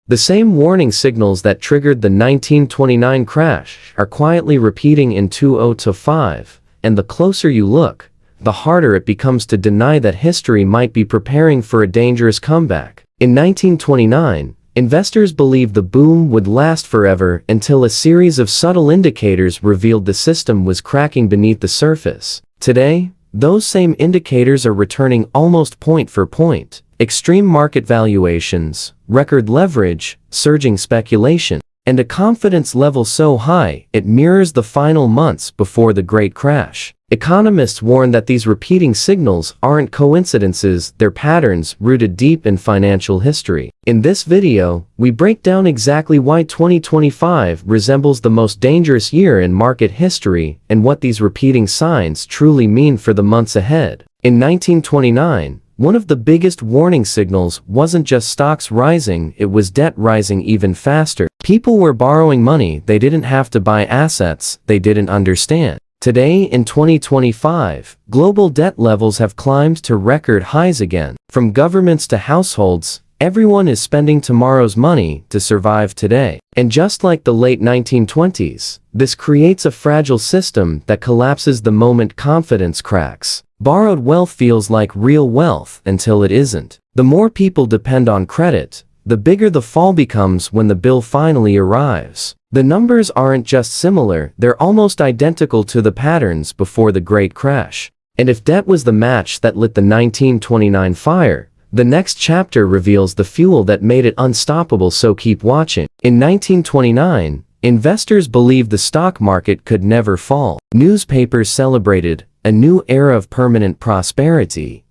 The same warning signals that triggered the 1929 crash are quietly repeating in 2025, and the closer you look, the harder it becomes to deny that history might be preparing for a dangerous comeback. In 1929, investors believed the boom would last forever until a series of subtle indicators revealed the system was cracking beneath the surface. Today, those same indicators are returning almost point for point. Extreme market valuations, record leverage, surging speculation, and a confidence level so high it mirrors the final months before the Great Crash. Economists warn that these repeating signals aren't coincidences, they're patterns rooted deep in financial history. In this video, we break down exactly why 2025 resembles the most dangerous year in market history and what these repeating signs truly mean for the months ahead. In 1929, one of the biggest warning signals wasn't just stocks rising, it was debt rising even faster. People were borrowing money they didn't have to buy assets they didn't understand. Today, in 2025, global debt levels have climbed to record highs again. From governments to households, everyone is spending tomorrow's money to survive today. And just like the late 1920s, this creates a fragile system that collapses the moment confidence cracks. Borrowed wealth feels like real wealth until it isn't. The more people depend on credit, the bigger the fall becomes when the bill finally arrives. The numbers aren't just similar, they're almost identical to the patterns before the Great Crash. And if debt was the match that lit the 1929 fire, the next chapter reveals the fuel that made it unstoppable, so keep watching. In 1929, investors believed the stock market could never fall. Newspapers celebrated a new era of permanent prosperity.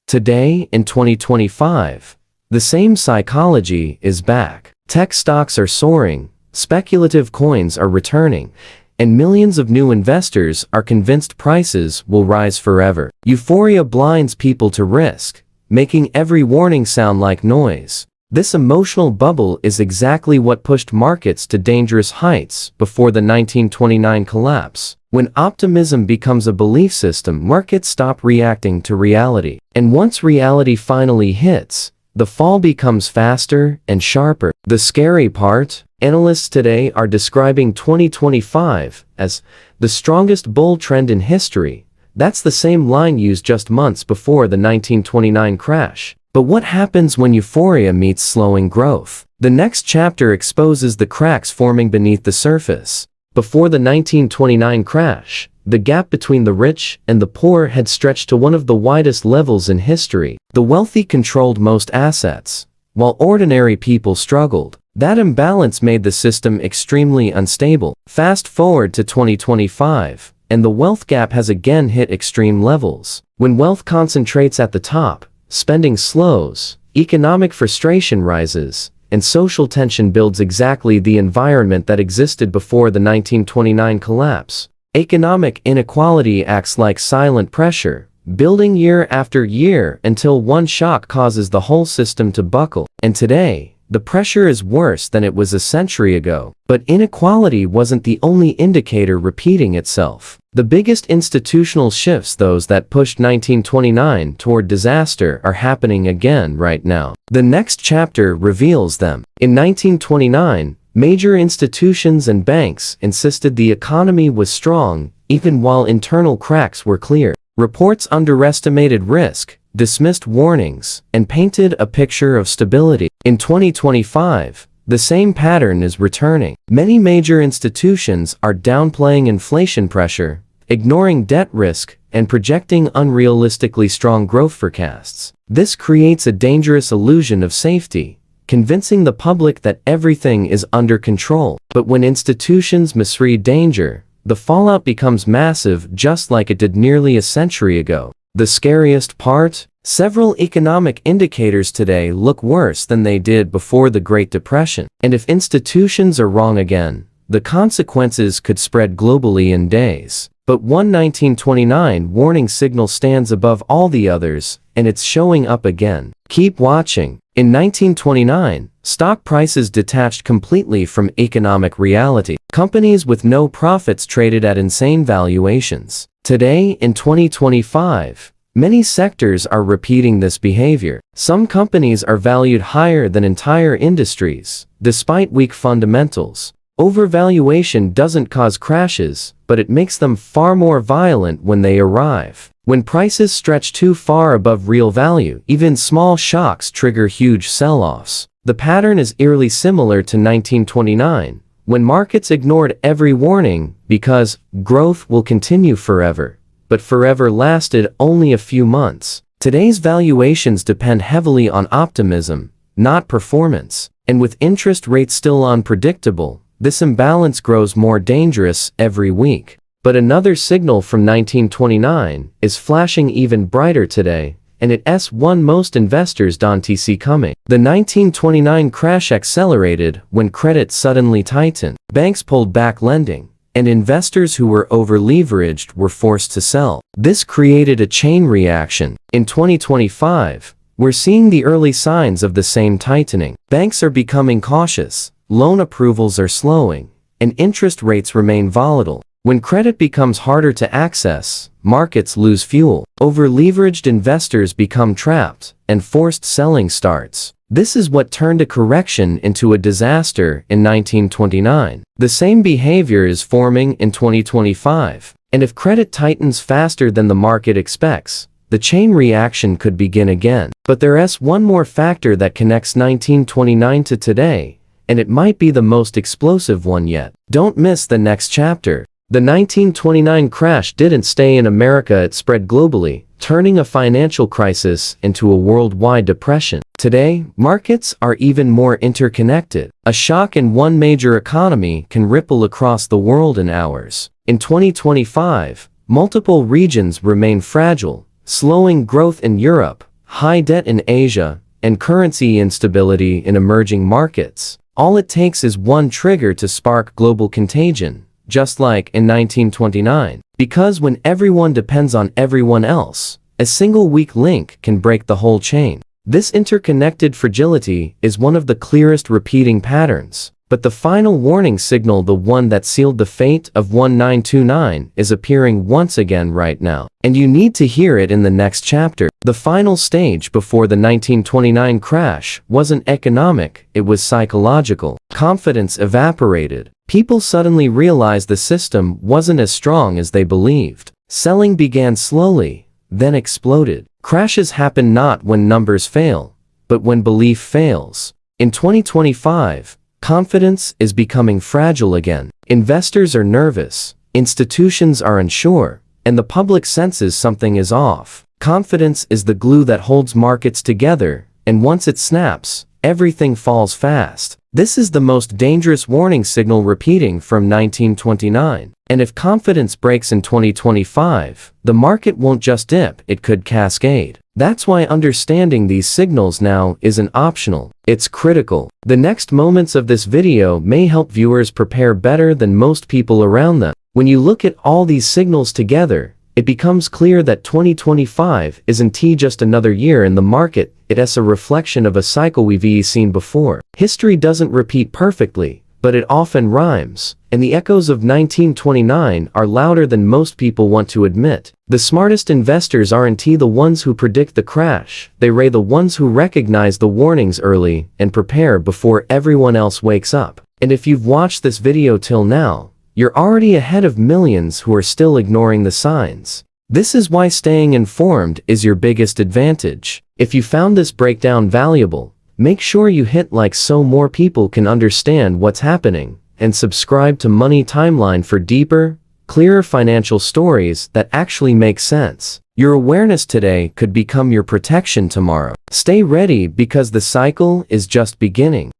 Today, in 2025, the same psychology is back. Tech stocks are soaring, speculative coins are returning, and millions of new investors are convinced prices will rise forever. Euphoria blinds people to risk, making every warning sound like noise. This emotional bubble is exactly what pushed markets to dangerous heights before the 1929 collapse. When optimism becomes a belief system, markets stop reacting to reality. And once reality finally hits, the fall becomes faster and sharper. The scary part, analysts today are describing 2025 as the strongest bull trend in history. That's the same line used just months before the 1929 crash. But what happens when euphoria meets slowing growth? The next chapter exposes the cracks forming beneath the surface. Before the 1929 crash, the gap between the rich and the poor had stretched to one of the widest levels in history. The wealthy controlled most assets, while ordinary people struggled. That imbalance made the system extremely unstable. Fast forward to 2025, and the wealth gap has again hit extreme levels. When wealth concentrates at the top, spending slows, economic frustration rises, and social tension builds exactly the environment that existed before the 1929 collapse. Economic inequality acts like silent pressure, building year after year until one shock causes the whole system to buckle. And today, the pressure is worse than it was a century ago. But inequality wasn't the only indicator repeating itself. The biggest institutional shifts, those that pushed 1929 toward disaster, are happening again right now. The next chapter reveals them. In 1929, major institutions and banks insisted the economy was strong, even while internal cracks were clear. Reports underestimated risk, dismissed warnings, and painted a picture of stability. In 2025, the same pattern is returning. Many major institutions are downplaying inflation pressure, ignoring debt risk, and projecting unrealistically strong growth forecasts. This creates a dangerous illusion of safety, convincing the public that everything is under control. But when institutions misread danger, the fallout becomes massive, just like it did nearly a century ago. The scariest part? Several economic indicators today look worse than they did before the Great Depression. And if institutions are wrong again, the consequences could spread globally in days. But one 1929 warning signal stands above all the others, and it's showing up again. Keep watching. In 1929, stock prices detached completely from economic reality. Companies with no profits traded at insane valuations. Today, in 2025, Many sectors are repeating this behavior. Some companies are valued higher than entire industries, despite weak fundamentals. Overvaluation doesn't cause crashes, but it makes them far more violent when they arrive. When prices stretch too far above real value, even small shocks trigger huge sell-offs. The pattern is eerily similar to 1929, when markets ignored every warning because growth will continue forever. But forever lasted only a few months. Today's valuations depend heavily on optimism, not performance. And with interest rates still unpredictable, this imbalance grows more dangerous every week. But another signal from 1929 is flashing even brighter today, and it's one most investors don't see coming. The 1929 crash accelerated when credit suddenly tightened. Banks pulled back lending, and investors who were over-leveraged were forced to sell. This created a chain reaction. In 2025, we're seeing the early signs of the same tightening. Banks are becoming cautious, loan approvals are slowing, and interest rates remain volatile. When credit becomes harder to access, markets lose fuel. Over-leveraged investors become trapped, and forced selling starts. This is what turned a correction into a disaster in 1929. The same behavior is forming in 2025. And if credit tightens faster than the market expects, the chain reaction could begin again. But there's one more factor that connects 1929 to today, and it might be the most explosive one yet. Don't miss the next chapter. The 1929 crash didn't stay in America, it spread globally, turning a financial crisis into a worldwide depression. Today, markets are even more interconnected. A shock in one major economy can ripple across the world in hours. In 2025, multiple regions remain fragile, slowing growth in Europe, high debt in Asia, and currency instability in emerging markets. All it takes is one trigger to spark global contagion, just like in 1929. Because when everyone depends on everyone else, a single weak link can break the whole chain. This interconnected fragility is one of the clearest repeating patterns. But the final warning signal, the one that sealed the fate of 1929, is appearing once again right now. And you need to hear it in the next chapter. The final stage before the 1929 crash wasn't economic, it was psychological. Confidence evaporated. People suddenly realized the system wasn't as strong as they believed. Selling began slowly, then exploded. Crashes happen not when numbers fail, but when belief fails. In 2025, confidence is becoming fragile again. Investors are nervous, institutions are unsure, and the public senses something is off. Confidence is the glue that holds markets together, and once it snaps, everything falls fast. This is the most dangerous warning signal repeating from 1929. And if confidence breaks in 2025, the market won't just dip, it could cascade. That's why understanding these signals now isn't optional, it's critical. The next moments of this video may help viewers prepare better than most people around them. When you look at all these signals together, it becomes clear that 2025 isn't just another year in the market, it's a reflection of a cycle we've seen before. History doesn't repeat perfectly, but it often rhymes, and the echoes of 1929 are louder than most people want to admit. The smartest investors aren't the ones who predict the crash, they're the ones who recognize the warnings early and prepare before everyone else wakes up. And if you've watched this video till now, you're already ahead of millions who are still ignoring the signs. This is why staying informed is your biggest advantage. If you found this breakdown valuable, make sure you hit like so more people can understand what's happening, and subscribe to Money Timeline for deeper, clearer financial stories that actually make sense. Your awareness today could become your protection tomorrow. Stay ready because the cycle is just beginning.